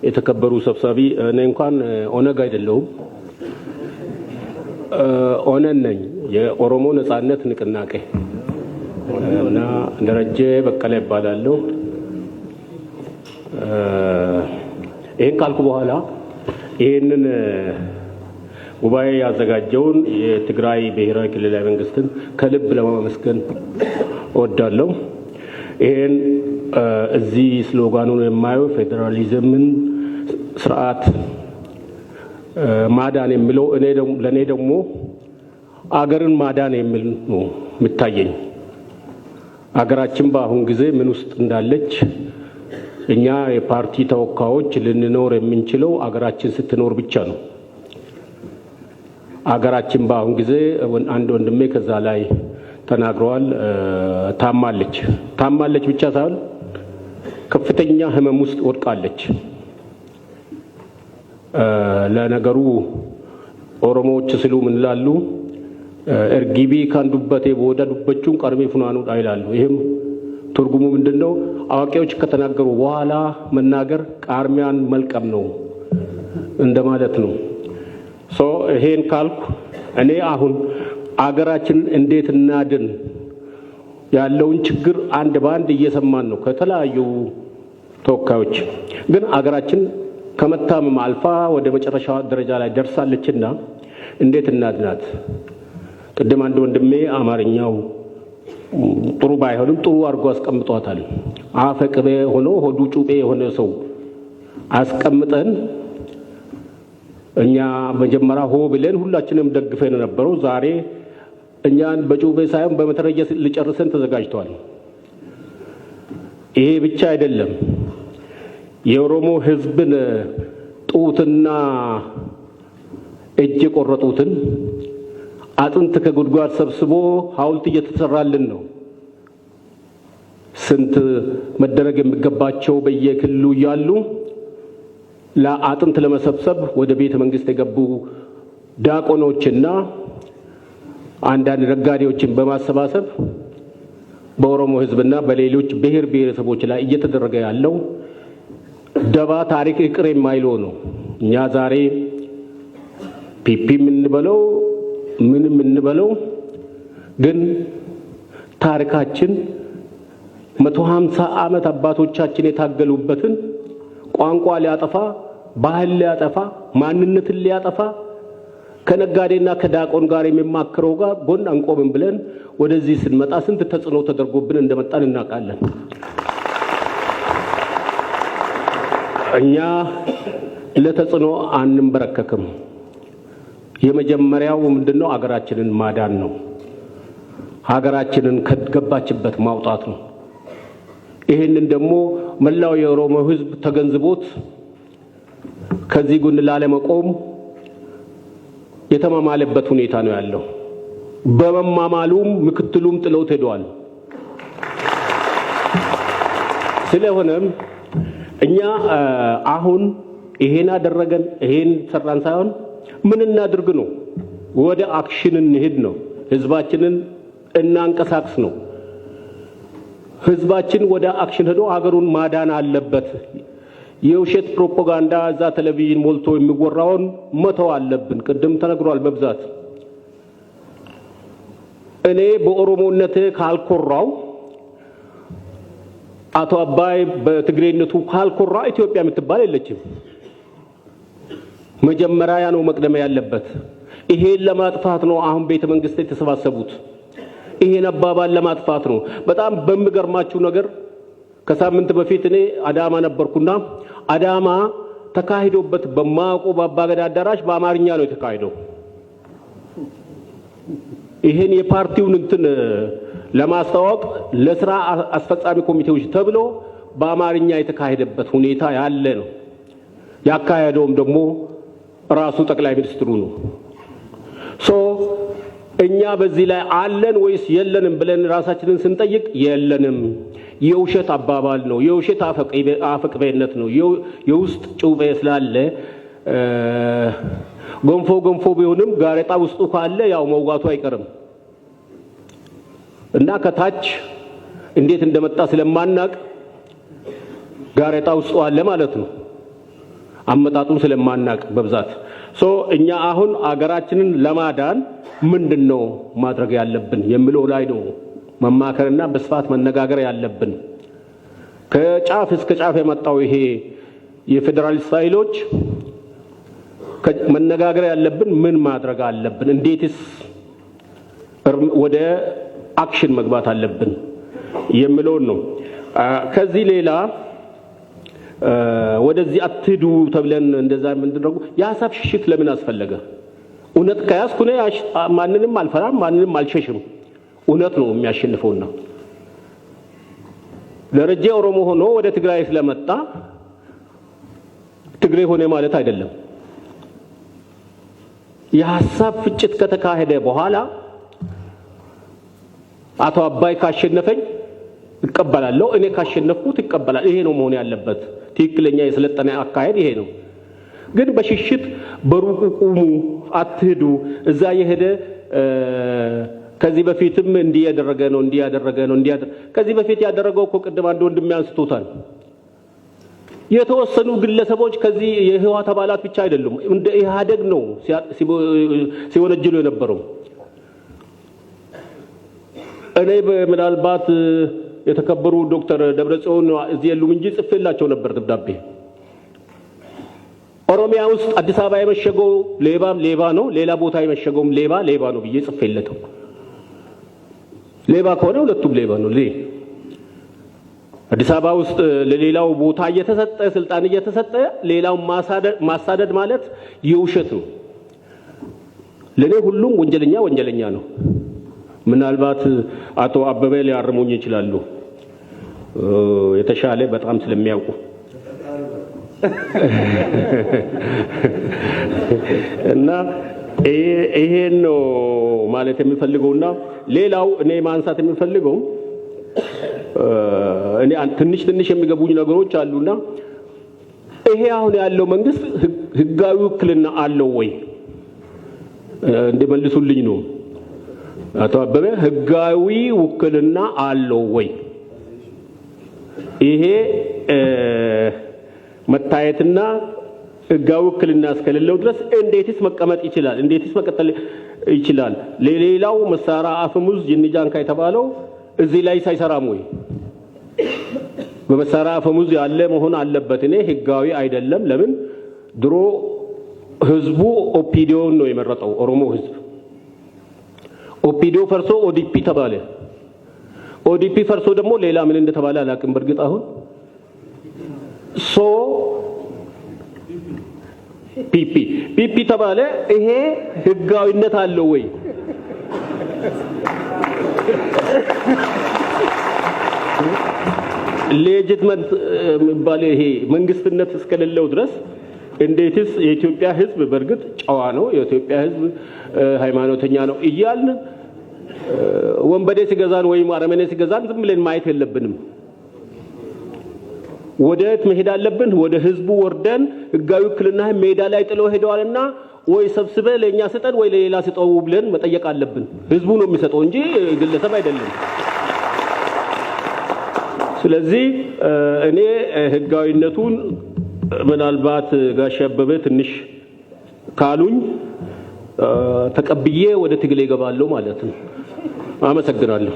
የተከበሩ ሰብሳቢ እኔ እንኳን ኦነግ አይደለሁም ኦነን ነኝ የኦሮሞ ነጻነት ንቅናቄ እና ደረጀ በቀለ ይባላልው ይሄን ካልኩ በኋላ ይሄንን ጉባኤ ያዘጋጀውን የትግራይ ብሔራዊ ክልላዊ መንግስትን ከልብ ለማመስገን እወዳለሁ ይሄን እዚህ ስሎጋኑን የማየው ፌደራሊዝምን ስርዓት ማዳን የሚለው ለኔ ደግሞ አገርን ማዳን የሚል ነው የምታየኝ አገራችን በአሁን ጊዜ ምን ውስጥ እንዳለች እኛ የፓርቲ ተወካዮች ልንኖር የምንችለው አገራችን ስትኖር ብቻ ነው አገራችን በአሁን ጊዜ አንድ ወንድሜ ከዛ ላይ ተናግሯል ታማለች ብቻ ሳይሆን ከፍተኛ ህመም ውስጥ ወድቃለች ለነገሩ ኦሮሞዎች ስሉ ምን ይላሉ እርግቢ ካንዱበቴ ወደዱበቹን ቀርሜ ፍናኑ አይላሉ ይሄም ትርጉሙ ምንድነው አዋቂዎች ከተናገሩ በኋላ መናገር ቃርሚያን መልቀም ነው እንደማለት ነው ይሄን ካልኩ እኔ አሁን አገራችን እንዴት እናድን ያለውን ችግር አንድ ባንድ እየሰማን ነው ከተለያዩ ተወካዮች ግን አገራችን ከመታመም አልፋ ወደ መጨረሻ ደረጃ ላይ ደርሳለችና እንዴት እናድናት ቅድም አንድ ወንድሜ አማርኛው ጥሩ ባይሆንም ጥሩ አርጎ አስቀምጧታል አፈቅቤ ሆኖ ሆዱ ጩቤ የሆነ ሰው አስቀምጠን እኛ መጀመሪያ ሆ ብለን ሁላችንም ደግፈን ነበረው ዛሬ እኛን በጩቤ ሳይሆን በመተረየስ ሊጨርሰን ተዘጋጅቷል ይሄ ብቻ አይደለም የኦሮሞ ህዝብን ጡትና እጅ ቆረጡትን አጥንት ከጉድጓድ ሰብስቦ ሐውልት እየተሰራልን ነው ስንት መደረግ የሚገባቸው በየክልሉ ያሉ ለአጥንት ለመሰብሰብ ወደ ቤተ መንግስት የገቡ ዳቆኖችና አንዳንድ ነጋዴዎችን በማሰባሰብ በኦሮሞ ህዝብና በሌሎች ብሔር ብሔረሰቦች ላይ እየተደረገ ያለው ደባ ታሪክ ይቅር የማይለው ነው እኛ ዛሬ ፒፒ ምን እንበለው ግን ታሪካችን 150 ዓመት አባቶቻችን የታገሉበትን ቋንቋ ሊያጠፋ ባህል ሊያጠፋ ማንነትን ሊያጠፋ ከነጋዴና ከዳቆን ጋር የሚማክረው ጋር ጎን አንቆብን ብለን ወደዚህ ስንመጣ ስንት ተጽዕኖ ተደርጎብን እንደመጣን እናውቃለን እኛ ለተጽዕኖ አንንበረከክም የመጀመሪያው ምንድነው አገራችንን ማዳን ነው ሀገራችንን ከገባችበት ማውጣት ነው ይሄንን ደግሞ መላው የኦሮሞ ህዝብ ተገንዝቦት ከዚህ ጎን ላለመቆም የተማማለበት ሁኔታ ነው ያለው በመማማሉም ምክትሉም ጥለው ሄደዋል ስለሆነም እኛ አሁን ይሄን አደረገን ይሄን ሰራን ሳይሆን ምን እናድርግ ነው ወደ አክሽን እንሄድ ነው ህዝባችንን እናንቀሳቅስ ነው ህዝባችን ወደ አክሽን ሄዶ ሀገሩን ማዳን አለበት የውሸት ፕሮፓጋንዳ እዛ ቴሌቪዥን ሞልቶ የሚወራውን መተው አለብን ቅድም ተነግሯል በብዛት እኔ በኦሮሞነቴ ካልኮራው አቶ አባይ በትግሬነቱ ካልኮራ ኢትዮጵያ የምትባል የለችም መጀመሪያ ነው መቅደም ያለበት ይሄን ለማጥፋት ነው አሁን ቤተ መንግስት የተሰባሰቡት ይሄን አባባል ለማጥፋት ነው በጣም በሚገርማችሁ ነገር ከሳምንት በፊት እኔ አዳማ ነበርኩና አዳማ ተካሂዶበት በማቆ ባባገዳ አዳራሽ በአማርኛ ነው የተካሄደው ይሄን የፓርቲውን እንትን ለማስተዋወቅ ለስራ አስፈጻሚ ኮሚቴዎች ተብሎ በአማርኛ የተካሄደበት ሁኔታ ያለ ነው ያካሄደውም ደግሞ ራሱ ጠቅላይ ሚኒስትሩ ነው እኛ በዚህ ላይ አለን ወይስ የለንም ብለን ራሳችንን ስንጠይቅ የለንም የውሸት አባባል ነው የውሸት አፈቅቤነት ነው የውስጥ ጩቤ ስላለ ገንፎ ቢሆንም ጋሬጣ ውስጡ ካለ ያው መውጋቱ አይቀርም እና ከታች እንዴት እንደመጣ ስለማናቅ ጋሬጣ ውስጡ አለ ማለት ነው አመጣጡን ስለማናቅ በብዛት እኛ አሁን አገራችንን ለማዳን ምንድነው ማድረግ ያለብን የሚለው ላይ ነው መማከርና በስፋት መነጋገር ያለብን። ከጫፍ እስከ ጫፍ የመጣው ይሄ የፌደራሊስት ኃይሎች መነጋገር ያለብን ምን ማድረግ አለብን፣ እንዴትስ ወደ አክሽን መግባት አለብን የሚለው ነው። ከዚህ ሌላ ወደዚህ አትዱ ተብለን እንደዛ ምንድነው የሐሳብ ሽሽት ለምን አስፈለገ? እውነት ከያዝኩ ነው ማንንም አልፈራም፣ ማንንም አልሸሽም። እውነት ነው የሚያሸንፈውና ደረጃ ኦሮሞ ሆኖ ወደ ትግራይ ስለመጣ ትግሬ ሆነ ማለት አይደለም። የሐሳብ ፍጭት ከተካሄደ በኋላ አቶ አባይ ካሸነፈኝ እቀበላለሁ፣ እኔ ካሸነፍኩት ይቀበላል። ይሄ ነው መሆን ያለበት። ትክክለኛ የሰለጠነ አካሄድ ይሄ ነው። ግን በሽሽት በሩቁ ቁሙ፣ አትሄዱ፣ እዛ የሄደ ከዚህ በፊትም እንዲያደረገ ነው ከዚህ በፊት ያደረገው እኮ ቅድም አንድ ወንድም ያንስቶታል። የተወሰኑ ግለሰቦች ከዚህ የህወሓት አባላት ብቻ አይደሉም፣ እንደ ኢህአዴግ ነው ሲወነጅሉ የነበረው። እኔ ምናልባት የተከበሩ ዶክተር ደብረጽዮን እዚህ የሉም እንጂ ጽፌላቸው ነበር ደብዳቤ። ኦሮሚያ ውስጥ አዲስ አበባ የመሸገው ሌባ ነው፣ ሌላ ቦታ የመሸገውም ሌባ ነው ብዬ ጽፌለታው። ሌባ ከሆነ ሁለቱም ሌባ ነው። አዲስ አበባ ውስጥ ለሌላው ቦታ እየተሰጠ ስልጣን እየተሰጠ ሌላው ማሳደድ ማለት የውሸት ነው። ለኔ ሁሉም ወንጀለኛ ነው። ምናልባት አቶ አበበ ሊያርሙኝ ይችላሉ የተሻለ በጣም ስለሚያውቁ እና ይሄን ነው ማለት የሚፈልገውና ሌላው እኔ ማንሳት የሚፈልገው እኔ ትንሽ የሚገቡኝ ነገሮች አሉና ይሄ አሁን ያለው መንግስት ህጋዊ ውክልና አለው ወይ እንደመልሱልኝ ነው። አቶ አበበ ህጋዊ ውክልና አለው ወይ? ይሄ መታየትና ህጋዊ ውክልና እስከሌለው ድረስ እንዴትስ መቀመጥ ይችላል? እንዴትስ መቀጠል ይችላል? ለሌላው መሳሪያ አፈሙዝ ጅንጃንካ የተባለው እዚህ ላይ ሳይሰራም ወይ በመሳሪያ አፈሙዝ ያለ መሆን አለበት። እኔ ህጋዊ አይደለም። ለምን ድሮ ህዝቡ ኦፒዲዮን ነው የመረጠው። ኦሮሞ ህዝብ ኦፒዲዮ ፈርሶ ኦዲፒ ተባለ። ኦዲፒ ፈርሶ ደግሞ ሌላ ምን እንደተባለ አላውቅም። በርግጥ አሁን ፒፒ ተባለ። ይሄ ህጋዊነት አለው ወይ? ሌጂትመንት የሚባል ይሄ መንግስትነት እስከሌለው ድረስ እንዴትስ የኢትዮጵያ ህዝብ በርግጥ ጨዋ ነው፣ የኢትዮጵያ ህዝብ ሃይማኖተኛ ነው እያልን ወንበዴ ሲገዛን ወይም አረመኔ ሲገዛን ዝም ብለን ማየት የለብንም። ወደት መሄድ አለብን? ወደ ህዝቡ ወርደን ህጋዊ ውክልና ሜዳ ላይ ጥሎ ሄደዋልና ወይ ሰብስበ ለኛ ስጠን ወይ ለሌላ ስጠው ብለን መጠየቅ አለብን። ህዝቡ ነው የሚሰጠው እንጂ ግለሰብ አይደለም። ስለዚህ እኔ ህጋዊነቱን ምናልባት ጋሽ አበበ ትንሽ ካሉኝ ተቀብዬ ወደ ትግል ይገባለሁ ማለት ነው። አመሰግናለሁ።